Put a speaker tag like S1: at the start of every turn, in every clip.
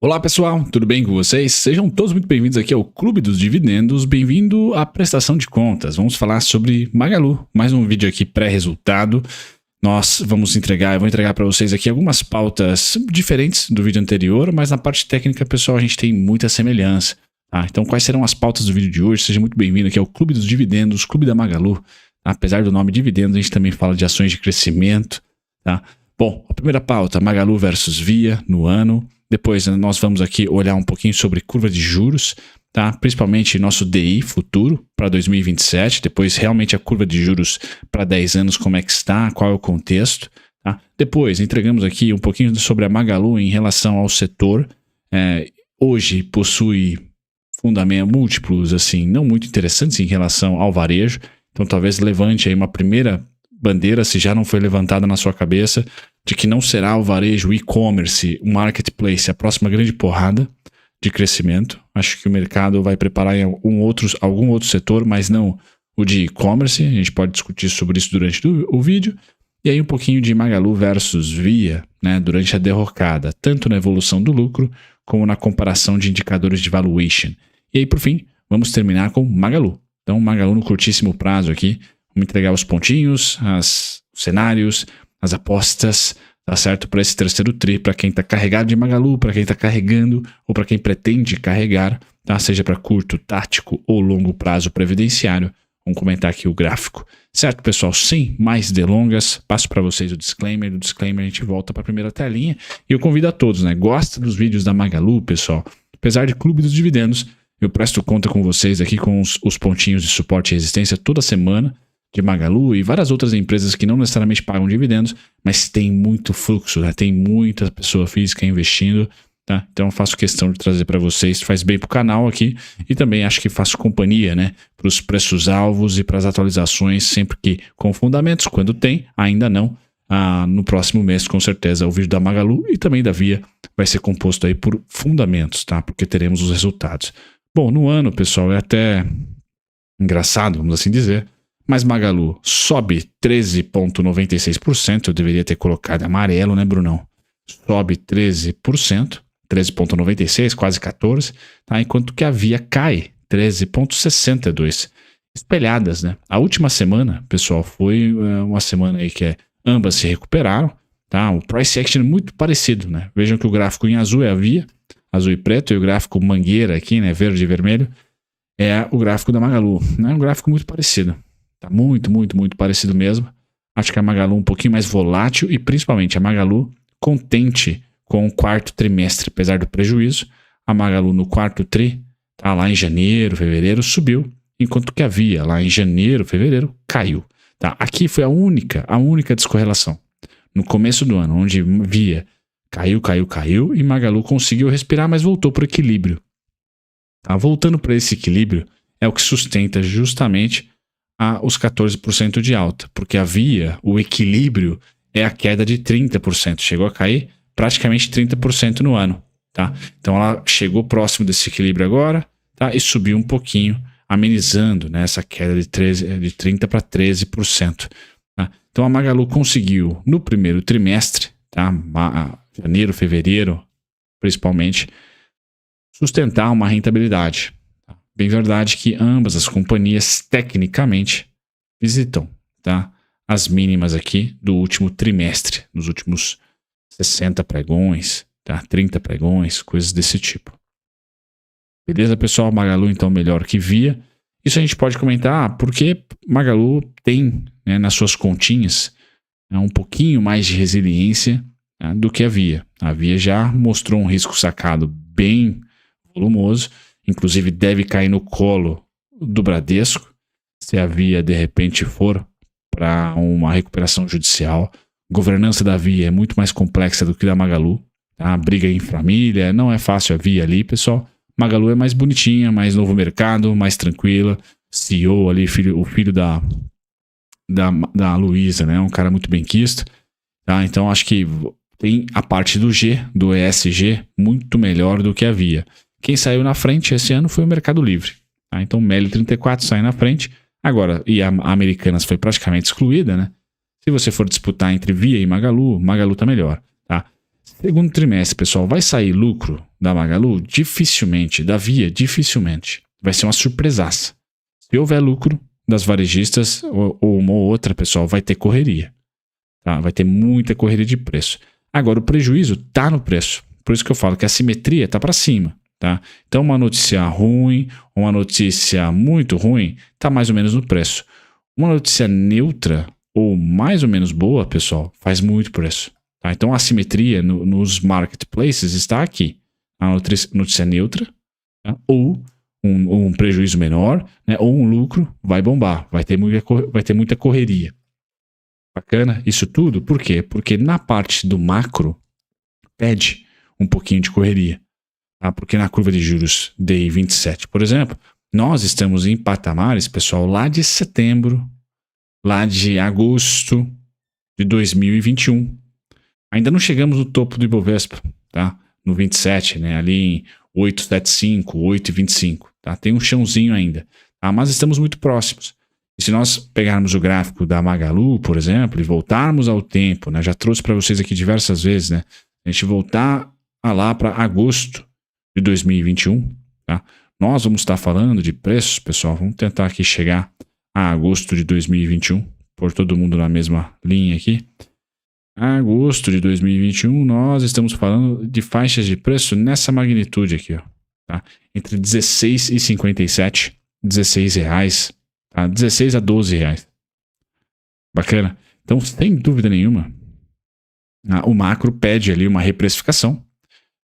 S1: Olá pessoal, tudo bem com vocês? Sejam todos muito bem-vindos aqui ao Clube dos Dividendos, bem-vindo à prestação de contas. Vamos falar sobre Magalu, mais um vídeo aqui pré-resultado. Eu vou entregar para vocês aqui algumas pautas diferentes do vídeo anterior, mas na parte técnica, pessoal, a gente tem muita semelhança. Tá? Então, quais serão as pautas do vídeo de hoje? Seja muito bem-vindo aqui ao Clube dos Dividendos, Clube da Magalu. Apesar do nome dividendos, a gente também fala de ações de crescimento. Tá? Bom, a primeira pauta, Magalu versus Via no ano. Depois nós vamos aqui olhar um pouquinho sobre curva de juros, tá? Principalmente nosso DI futuro para 2027, depois realmente a curva de juros para 10 anos, como é que está, qual é o contexto. Tá? Depois entregamos aqui um pouquinho sobre a Magalu em relação ao setor. Hoje possui fundamentos múltiplos assim, não muito interessantes em relação ao varejo, então talvez levante aí uma primeira bandeira, se já não foi levantada na sua cabeça, de que não será o varejo, o e-commerce, o marketplace, a próxima grande porrada de crescimento. Acho que o mercado vai preparar em algum outro setor, mas não o de e-commerce. A gente pode discutir sobre isso durante o vídeo. E aí um pouquinho de Magalu versus Via, né, durante a derrocada, tanto na evolução do lucro, como na comparação de indicadores de valuation. E aí, por fim, vamos terminar com Magalu. Então, Magalu no curtíssimo prazo aqui. Vamos entregar os pontinhos, os cenários, as apostas, tá certo? Para esse terceiro tri, para quem está carregado de Magalu, para quem está carregando ou para quem pretende carregar, tá? Seja para curto, tático ou longo prazo previdenciário. Vamos comentar aqui o gráfico. Certo, pessoal? Sem mais delongas, passo para vocês o disclaimer. Do disclaimer a gente volta para a primeira telinha. E eu convido a todos, né? Gosta dos vídeos da Magalu, pessoal? Apesar de Clube dos Dividendos, eu presto conta com vocês aqui com os pontinhos de suporte e resistência toda semana, de Magalu e várias outras empresas que não necessariamente pagam dividendos, mas tem muito fluxo, né? Tem muita pessoa física investindo, tá? Então eu faço questão de trazer para vocês, faz bem para o canal aqui e também acho que faço companhia, né? Para os preços-alvos e para as atualizações, sempre que com fundamentos, quando tem, ainda não. No próximo mês, com certeza, o vídeo da Magalu e também da Via vai ser composto aí por fundamentos, tá? Porque teremos os resultados. Bom, no ano, pessoal, é até engraçado, vamos assim dizer, mas Magalu sobe 13,96%, eu deveria ter colocado amarelo, né, Brunão? Sobe 13%, 13,96%, quase 14%, tá? Enquanto que a Via cai 13,62%. Espelhadas, né? A última semana, pessoal, foi uma semana aí que ambas se recuperaram, tá? O price action é muito parecido, né? Vejam que o gráfico em azul é a Via, azul e preto, e o gráfico mangueira aqui, né, verde e vermelho, é o gráfico da Magalu, né? Um gráfico muito parecido. Tá muito, muito, muito parecido mesmo. Acho que a Magalu um pouquinho mais volátil e principalmente a Magalu contente com o quarto trimestre, apesar do prejuízo. A Magalu no quarto tri, tá lá em janeiro, fevereiro, subiu, enquanto que a Via lá em janeiro, fevereiro, caiu. Tá? Aqui foi a única descorrelação. No começo do ano, onde Via caiu e Magalu conseguiu respirar, mas voltou para o equilíbrio. Tá? Voltando para esse equilíbrio é o que sustenta justamente os 14% de alta, porque a Via, o equilíbrio é a queda de 30%, chegou a cair praticamente 30% no ano, tá? Então ela chegou próximo desse equilíbrio agora, tá? E subiu um pouquinho, amenizando, né, essa queda de 30% para 13%. Tá? Então a Magalu conseguiu no primeiro trimestre, tá? Janeiro, fevereiro, principalmente, sustentar uma rentabilidade. Bem verdade que ambas as companhias, tecnicamente, visitam, tá, as mínimas aqui do último trimestre, nos últimos 60 pregões, tá, 30 pregões, coisas desse tipo. Beleza, pessoal? Magalu, então, melhor que Via. Isso a gente pode comentar porque Magalu tem, né, nas suas continhas, um pouquinho mais de resiliência, né, do que a Via. A Via já mostrou um risco sacado bem volumoso, inclusive deve cair no colo do Bradesco, se a Via de repente for para uma recuperação judicial. A governança da Via é muito mais complexa do que da Magalu. Tá? A briga em família, não é fácil a Via ali, pessoal. Magalu é mais bonitinha, mais novo mercado, mais tranquila. CEO ali, o filho da Luísa, né? Um cara muito benquisto. Tá? Então acho que tem a parte do G, do ESG, muito melhor do que a Via. Quem saiu na frente esse ano foi o Mercado Livre. Tá? Então, Meli 34 sai na frente. Agora, e a Americanas foi praticamente excluída, né? Se você for disputar entre Via e Magalu, Magalu tá melhor. Tá? Segundo trimestre, pessoal, vai sair lucro da Magalu? Dificilmente. Da Via? Dificilmente. Vai ser uma surpresaça. Se houver lucro das varejistas ou uma ou outra, pessoal, vai ter correria. Tá? Vai ter muita correria de preço. Agora, o prejuízo está no preço. Por isso que eu falo que a simetria está para cima. Tá? Então, uma notícia ruim, uma notícia muito ruim, está mais ou menos no preço. Uma notícia neutra ou mais ou menos boa, pessoal, faz muito preço. Tá? Então, a assimetria nos marketplaces está aqui. A notícia neutra, tá? Ou um prejuízo menor, né? Ou um lucro, vai bombar. Vai ter muita correria. Bacana isso tudo. Por quê? Porque na parte do macro, pede um pouquinho de correria. Tá? Porque na curva de juros DI 27, por exemplo, nós estamos em patamares, pessoal, lá de setembro, lá de agosto de 2021. Ainda não chegamos no topo do Ibovespa, tá? No 27, né? Ali em 8,75, 8,25. Tá? Tem um chãozinho ainda, tá? Mas estamos muito próximos. E se nós pegarmos o gráfico da Magalu, por exemplo, e voltarmos ao tempo, né? Já trouxe para vocês aqui diversas vezes, né? A gente voltar lá para agosto de 2021, tá? Nós vamos estar falando de preços, pessoal. Vamos tentar aqui chegar a agosto de 2021, pôr todo mundo na mesma linha aqui. Agosto de 2021, nós estamos falando de faixas de preço nessa magnitude aqui, ó, tá? Entre 16 e 57, 16 reais, tá? 16 a 12 reais. Bacana. Então, sem dúvida nenhuma, o macro pede ali uma reprecificação.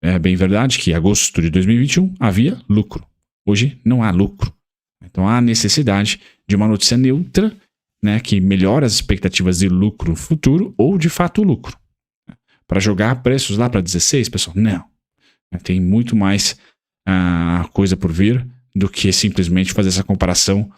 S1: É bem verdade que em agosto de 2021 havia lucro. Hoje não há lucro. Então, há necessidade de uma notícia neutra, né, que melhora as expectativas de lucro futuro ou de fato lucro. Para jogar preços lá para 16, pessoal, não. Tem muito mais coisa por vir do que simplesmente fazer essa comparação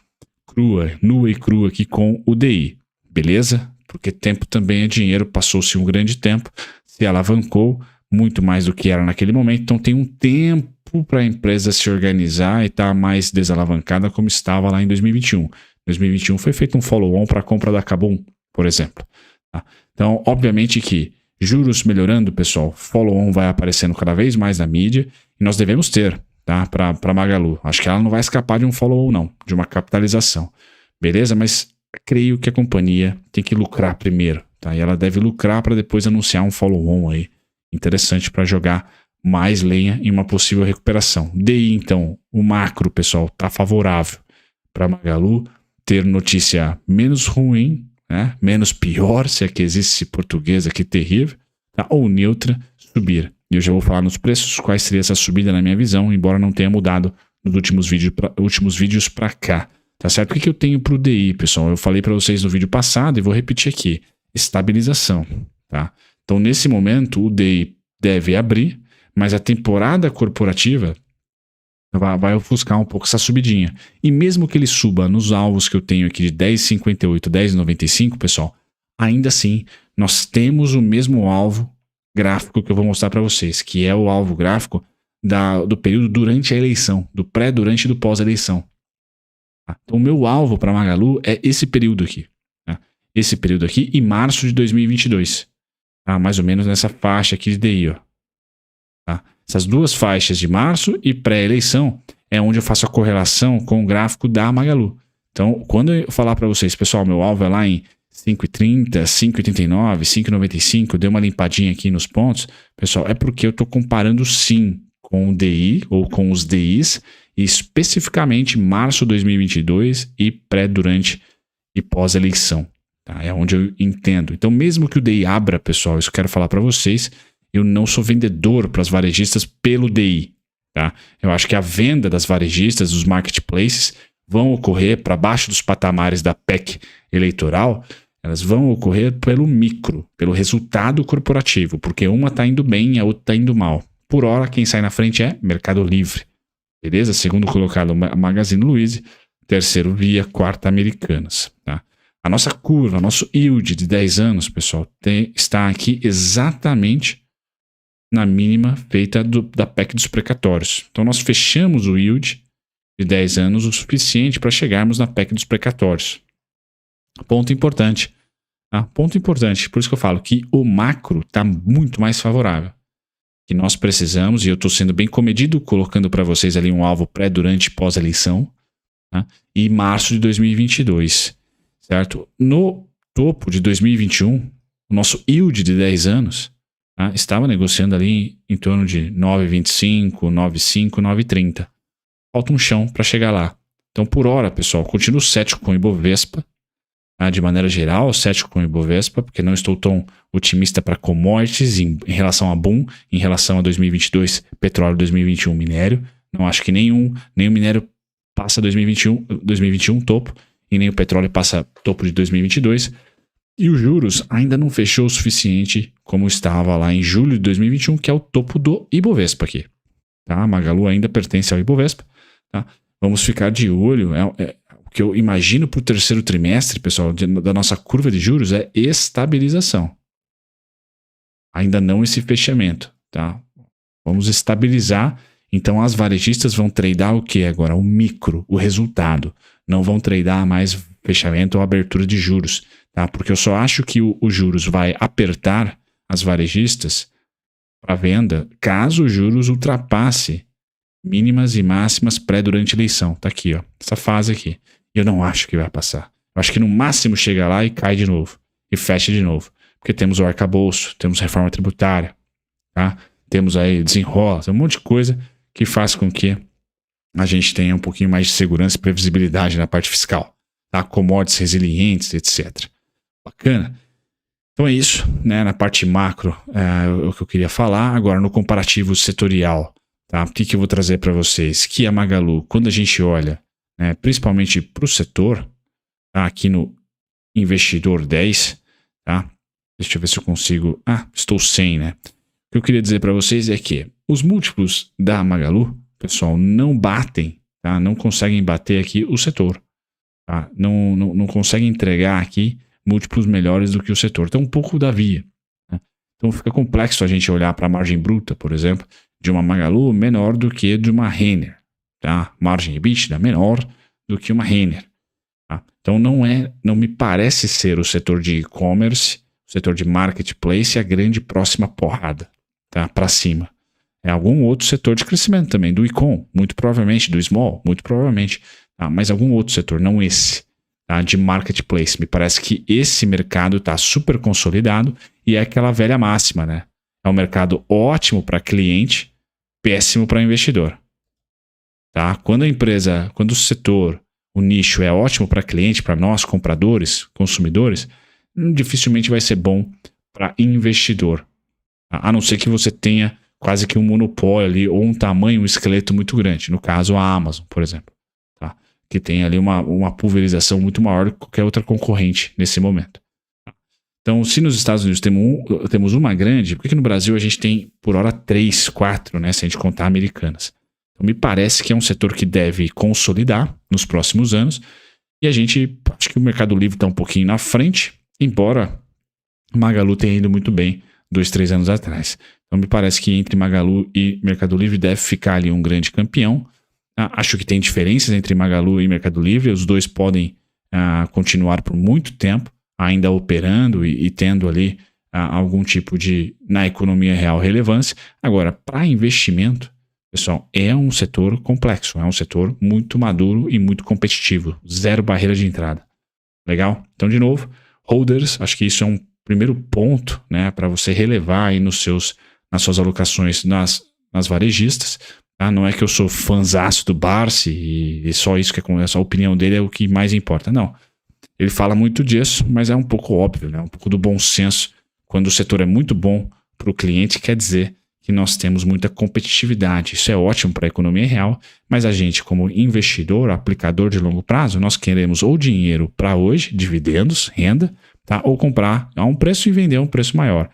S1: crua, nua e crua aqui com o DI. Beleza? Porque tempo também é dinheiro, passou-se um grande tempo, se alavancou muito mais do que era naquele momento, então tem um tempo para a empresa se organizar e estar mais desalavancada como estava lá em 2021. 2021 foi feito um follow-on para a compra da Kabum, por exemplo. Tá? Então, obviamente que juros melhorando, pessoal, follow-on vai aparecendo cada vez mais na mídia e nós devemos ter, tá? Para Magalu. Acho que ela não vai escapar de um follow-on, não, de uma capitalização. Beleza? Mas creio que a companhia tem que lucrar primeiro, tá? E ela deve lucrar para depois anunciar um follow-on aí interessante para jogar mais lenha em uma possível recuperação. DI, então, o macro, pessoal, está favorável para Magalu ter notícia menos ruim, né? Menos pior, se é que existe esse português aqui terrível, tá? Ou neutra, subir. E eu já vou falar nos preços quais seria essa subida na minha visão, embora não tenha mudado nos últimos vídeos para cá. Tá certo? O que eu tenho para o DI, pessoal? Eu falei para vocês no vídeo passado e vou repetir aqui. Estabilização. Tá? Então, nesse momento, o DI deve abrir, mas a temporada corporativa vai ofuscar um pouco essa subidinha. E mesmo que ele suba nos alvos que eu tenho aqui de 10,58, 10,95, pessoal, ainda assim, nós temos o mesmo alvo gráfico que eu vou mostrar para vocês, que é o alvo gráfico do período durante a eleição, do pré, durante e do pós-eleição. Então, o meu alvo para Magalu é esse período aqui. Tá? Esse período aqui e março de 2022. Tá? Mais ou menos nessa faixa aqui de DI, ó. Tá? Essas duas faixas de março e pré-eleição é onde eu faço a correlação com o gráfico da Magalu. Então, quando eu falar para vocês, pessoal, meu alvo é lá em 5,30, 5,89, 5,95, dei uma limpadinha aqui nos pontos, pessoal, é porque eu estou comparando sim com o DI ou com os DIs, e especificamente março de 2022 e pré, durante e pós-eleição. Tá? É onde eu entendo. Então, mesmo que o DI abra, pessoal, isso eu quero falar para vocês, eu não sou vendedor para as varejistas pelo DI. Tá? Eu acho que a venda das varejistas, dos marketplaces, vão ocorrer para baixo dos patamares da PEC eleitoral, elas vão ocorrer pelo micro, pelo resultado corporativo, porque uma está indo bem e a outra está indo mal. Por hora, quem sai na frente é Mercado Livre. Beleza? Segundo colocado, Magazine Luiza. Terceiro, Via. Quarta, Americanas. Tá? A nossa curva, nosso yield de 10 anos, pessoal, está aqui exatamente na mínima feita da PEC dos precatórios. Então, nós fechamos o yield de 10 anos o suficiente para chegarmos na PEC dos precatórios. Ponto importante. Tá? Ponto importante, por isso que eu falo que o macro está muito mais favorável. Que nós precisamos, e eu estou sendo bem comedido, colocando para vocês ali um alvo pré, durante e pós-eleição, tá? E março de 2022, certo? No topo de 2021, o nosso yield de 10 anos, tá? Estava negociando ali em torno de 9,25, 9,5, 9,30. Falta um chão para chegar lá. Então, por hora, pessoal, continuo cético com o Ibovespa. De maneira geral, cético com o Ibovespa, porque não estou tão otimista para commodities em relação a boom, em relação a 2022, petróleo, 2021, minério. Não acho que nenhum minério passa 2021 topo, e nem o petróleo passa topo de 2022. E os juros ainda não fechou o suficiente como estava lá em julho de 2021, que é o topo do Ibovespa aqui. Tá? Magalu ainda pertence ao Ibovespa. Tá? Vamos ficar de olho. O que eu imagino para o terceiro trimestre, pessoal, da nossa curva de juros é estabilização. Ainda não esse fechamento. Tá? Vamos estabilizar. Então as varejistas vão tradear o que agora? O micro, o resultado. Não vão tradear mais fechamento ou abertura de juros. Tá? Porque eu só acho que o juros vai apertar as varejistas para venda caso os juros ultrapasse mínimas e máximas durante a eleição. Tá aqui, ó, essa fase aqui. Eu não acho que vai passar. Eu acho que no máximo chega lá e cai de novo. E fecha de novo. Porque temos o arcabouço, temos reforma tributária, tá? Temos aí desenrola, um monte de coisa que faz com que a gente tenha um pouquinho mais de segurança e previsibilidade na parte fiscal. Tá? Commodities resilientes, etc. Bacana. Então é isso, né? Na parte macro é o que eu queria falar. Agora no comparativo setorial, tá? O que eu vou trazer para vocês? Que a Magalu, quando a gente olha, né, principalmente para o setor, tá? Aqui no investidor 10, tá? Deixa eu ver se eu consigo. Estou sem, né? O que eu queria dizer para vocês é que os múltiplos da Magalu, pessoal, não batem, tá? Não conseguem bater aqui o setor. Tá? Não conseguem entregar aqui múltiplos melhores do que o setor. Então, um pouco da via. Né? Então, fica complexo a gente olhar para a margem bruta, por exemplo, de uma Magalu menor do que de uma Renner. Tá? Margem EBITDA menor do que uma Renner. Tá? Então, não me parece ser o setor de e-commerce, o setor de marketplace a grande próxima porrada, tá? Para cima. É algum outro setor de crescimento também, do e-com, muito provavelmente, do small, muito provavelmente. Tá? Mas algum outro setor, não esse. Tá? De marketplace. Me parece que esse mercado está super consolidado e é aquela velha máxima, né? É um mercado ótimo para cliente, péssimo para investidor. Tá? Quando o setor, o nicho é ótimo para cliente, para nós, compradores, consumidores, dificilmente vai ser bom para investidor. Tá? A não ser que você tenha quase que um monopólio ali, ou um tamanho, um esqueleto muito grande. No caso, a Amazon, por exemplo. Tá? Que tem ali uma pulverização muito maior do que qualquer outra concorrente nesse momento. Então, se nos Estados Unidos temos uma grande, por que no Brasil a gente tem, por hora, 3, 4, né, se a gente contar americanas? Então, me parece que é um setor que deve consolidar nos próximos anos, e a gente, acho que o Mercado Livre está um pouquinho na frente, embora Magalu tenha ido muito bem 2, 3 anos atrás. Então, me parece que entre Magalu e Mercado Livre deve ficar ali um grande campeão. Acho que tem diferenças entre Magalu e Mercado Livre, os dois podem continuar por muito tempo, ainda operando e tendo ali algum tipo de, na economia real, relevância. Agora, para investimento, pessoal, é um setor complexo, é um setor muito maduro e muito competitivo, zero barreira de entrada. Legal? Então, de novo, holders, acho que isso é um primeiro ponto, né, para você relevar aí nas suas alocações nas varejistas. Tá? Não é que eu sou fãzaço do Barsi e só isso que é essa opinião dele é o que mais importa. Não. Ele fala muito disso, mas é um pouco óbvio, né? Um pouco do bom senso. Quando o setor é muito bom para o cliente, quer dizer que nós temos muita competitividade. Isso é ótimo para a economia real, mas a gente, como investidor, aplicador de longo prazo, nós queremos ou dinheiro para hoje, dividendos, renda, tá? Ou comprar a um preço e vender a um preço maior.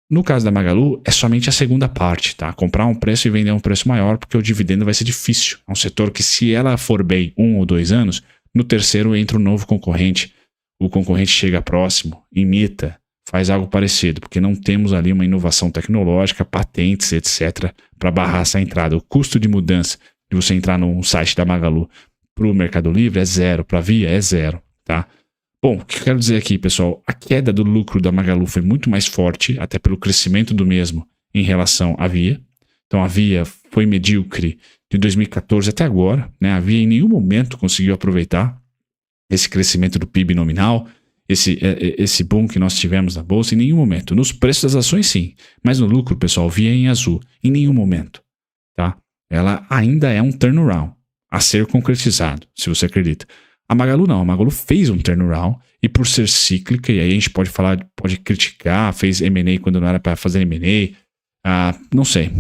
S1: No caso da Magalu, é somente a segunda parte, tá? Comprar um preço e vender a um preço maior, porque o dividendo vai ser difícil. É um setor que, se ela for bem 1 ou 2 anos, no terceiro entra um novo concorrente. O concorrente chega próximo, imita, faz algo parecido, porque não temos ali uma inovação tecnológica, patentes, etc., para barrar essa entrada. O custo de mudança de você entrar num site da Magalu para o Mercado Livre é zero, para a Via é zero, tá? Bom, o que eu quero dizer aqui, pessoal, a queda do lucro da Magalu foi muito mais forte, até pelo crescimento do mesmo em relação à Via. Então a Via foi medíocre de 2014 até agora, né? A Via em nenhum momento conseguiu aproveitar esse crescimento do PIB nominal, esse boom que nós tivemos na bolsa, em nenhum momento. Nos preços das ações, sim, mas no lucro, pessoal, Via em azul, em nenhum momento, tá? Ela ainda é um turnaround a ser concretizado, se você acredita. A Magalu não, a Magalu fez um turnaround e por ser cíclica, e aí a gente pode falar, pode criticar, fez M&A quando não era para fazer M&A, não sei,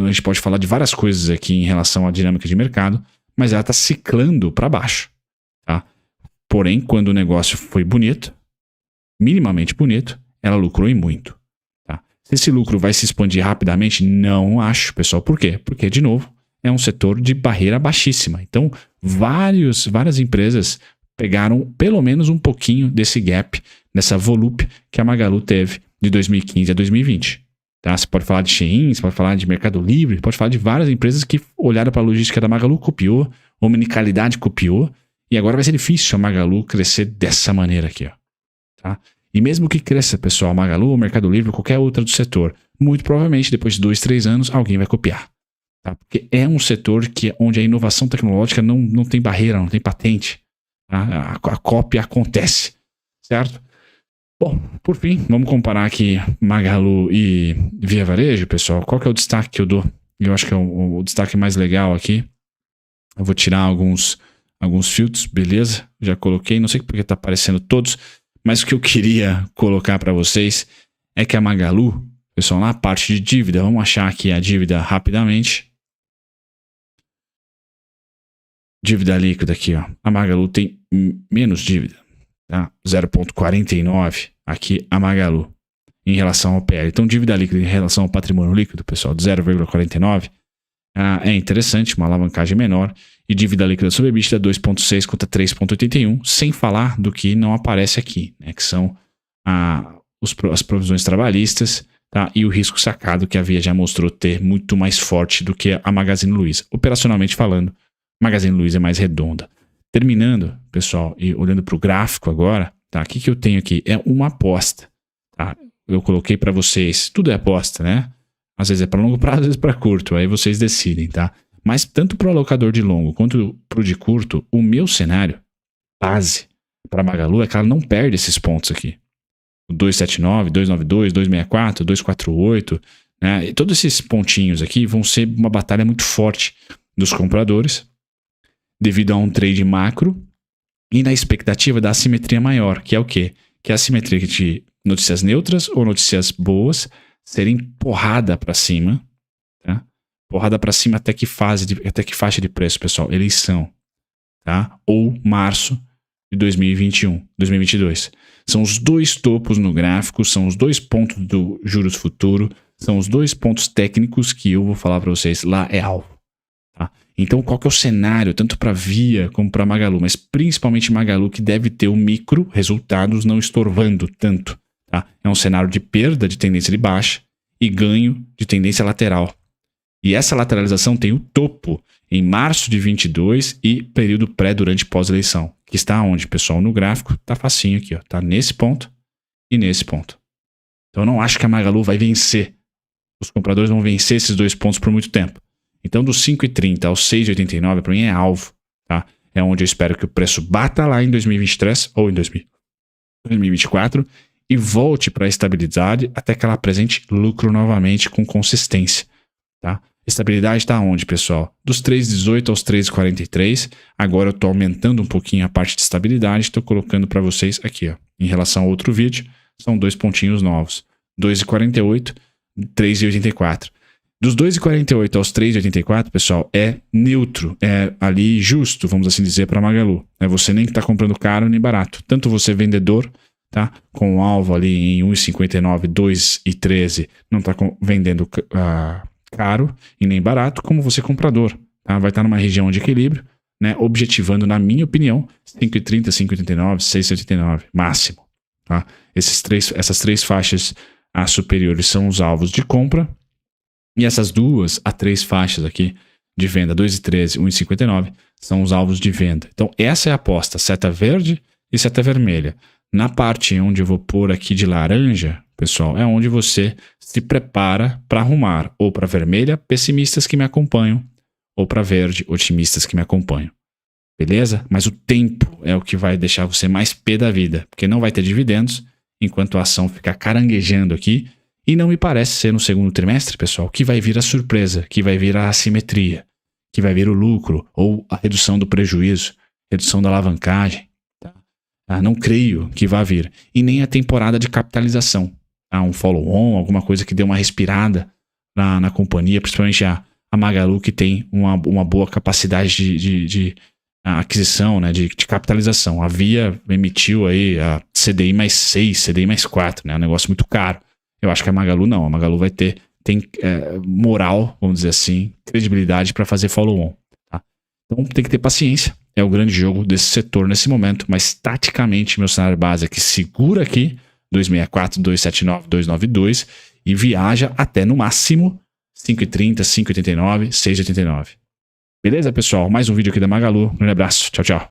S1: a gente pode falar de várias coisas aqui em relação à dinâmica de mercado, mas ela está ciclando para baixo, tá? Porém, quando o negócio foi bonito, minimamente bonito, ela lucrou e muito, tá? Se esse lucro vai se expandir rapidamente, não acho, pessoal. Por quê? Porque, de novo, é um setor de barreira baixíssima. Então, várias empresas pegaram pelo menos um pouquinho desse gap, dessa volúpia que a Magalu teve de 2015 a 2020. Tá? Você pode falar de Shein, você pode falar de Mercado Livre, pode falar de várias empresas que olharam para a logística da Magalu, copiou, Omnicalidade copiou, e agora vai ser difícil a Magalu crescer dessa maneira aqui. Ó. Tá? E mesmo que cresça, pessoal, a Magalu, o Mercado Livre, qualquer outra do setor, muito provavelmente depois de 2, 3 anos, alguém vai copiar. Tá? Porque é um setor onde a inovação tecnológica não tem barreira, não tem patente. Tá? A cópia acontece, certo? Bom, por fim, vamos comparar aqui Magalu e Via Varejo, pessoal. Qual que é o destaque que eu dou? Eu acho que é o destaque mais legal aqui. Eu vou tirar alguns filtros, beleza? Já coloquei, não sei porque está aparecendo todos, mas o que eu queria colocar para vocês é que a Magalu, pessoal, na parte de dívida, vamos achar aqui a dívida rapidamente. Dívida líquida aqui, ó. A Magalu tem menos dívida, tá? 0,49 aqui a Magalu em relação ao PL. Então, dívida líquida em relação ao patrimônio líquido, pessoal, de 0,49 é interessante, uma alavancagem menor. E dívida líquida sobre EBITDA 2,6 contra 3,81, sem falar do que não aparece aqui, né? Que são as provisões trabalhistas, tá? E o risco sacado que a Via já mostrou ter muito mais forte do que a Magazine Luiza. Operacionalmente falando, Magazine Luiza é mais redonda. Terminando, pessoal, e olhando para o gráfico agora, tá? O que eu tenho aqui é uma aposta, tá? Eu coloquei para vocês, tudo é aposta, né? Às vezes é para longo prazo, às vezes para curto, aí vocês decidem, tá? Mas tanto para o alocador de longo quanto para o de curto, o meu cenário base para a Magalu é que ela não perde esses pontos aqui. O 279, 292, 264, 248, né? E todos esses pontinhos aqui vão ser uma batalha muito forte dos compradores, devido a um trade macro e na expectativa da assimetria maior, que é o quê? Que é a assimetria de notícias neutras ou notícias boas serem porrada para cima, tá? Porrada para cima até que faixa de preço, pessoal? Eleição, tá? Ou março de 2022. São os dois topos no gráfico, são os dois pontos do juros futuro, são os dois pontos técnicos que eu vou falar para vocês. Lá é alvo. Tá? Então, qual que é o cenário, tanto para Via como para Magalu, mas principalmente Magalu, que deve ter o micro resultados não estorvando tanto. Tá? É um cenário de perda de tendência de baixa e ganho de tendência lateral. E essa lateralização tem o topo em março de 22 e período pré durante pós-eleição. Que está onde, pessoal? No gráfico, tá facinho aqui, ó. Tá nesse ponto e nesse ponto. Então, eu não acho que a Magalu vai vencer. Os compradores vão vencer esses dois pontos por muito tempo. Então, dos 5,30 aos 6,89, para mim é alvo, tá? É onde eu espero que o preço bata lá em 2023 ou em 2024 e volte para a estabilidade até que ela apresente lucro novamente com consistência, tá? Estabilidade está onde, pessoal? Dos 3,18 aos 3,43. Agora eu estou aumentando um pouquinho a parte de estabilidade, estou colocando para vocês aqui, ó. Em relação ao outro vídeo, são dois pontinhos novos. 2,48, 3,84. Dos 2,48 aos 3,84, pessoal, é neutro, é ali justo, vamos assim dizer, para Magalu. É você nem que está comprando caro nem barato. Tanto você vendedor, tá, com o alvo ali em 1,59, 2,13, não está vendendo caro e nem barato, como você comprador. Tá? Vai estar numa região de equilíbrio, né, objetivando, na minha opinião, 5,30, 5,89, 6,89, máximo. Tá? Essas três faixas superiores são os alvos de compra. E essas 2 a 3 faixas aqui de venda, 2,13, 1,59, são os alvos de venda. Então, essa é a aposta, seta verde e seta vermelha. Na parte onde eu vou pôr aqui de laranja, pessoal, é onde você se prepara para arrumar, ou para vermelha, pessimistas que me acompanham, ou para verde, otimistas que me acompanham. Beleza? Mas o tempo é o que vai deixar você mais pé da vida, porque não vai ter dividendos, enquanto a ação fica caranguejando aqui, e não me parece ser no segundo trimestre, pessoal, que vai vir a surpresa, que vai vir a assimetria, que vai vir o lucro, ou a redução do prejuízo, redução da alavancagem. Não creio que vá vir. E nem a temporada de capitalização. Um follow-on, alguma coisa que dê uma respirada na companhia, principalmente a Magalu, que tem uma boa capacidade de aquisição, né, de capitalização. A Via emitiu aí a CDI mais 6, CDI mais 4, né, um negócio muito caro. Eu acho que a Magalu não. A Magalu tem moral, vamos dizer assim, credibilidade para fazer follow-on. Tá? Então tem que ter paciência. É o grande jogo desse setor nesse momento, mas taticamente meu cenário base é que segura aqui 264, 279, 292 e viaja até no máximo 5,30, 5,89, 6,89. Beleza, pessoal? Mais um vídeo aqui da Magalu. Um grande abraço. Tchau, tchau.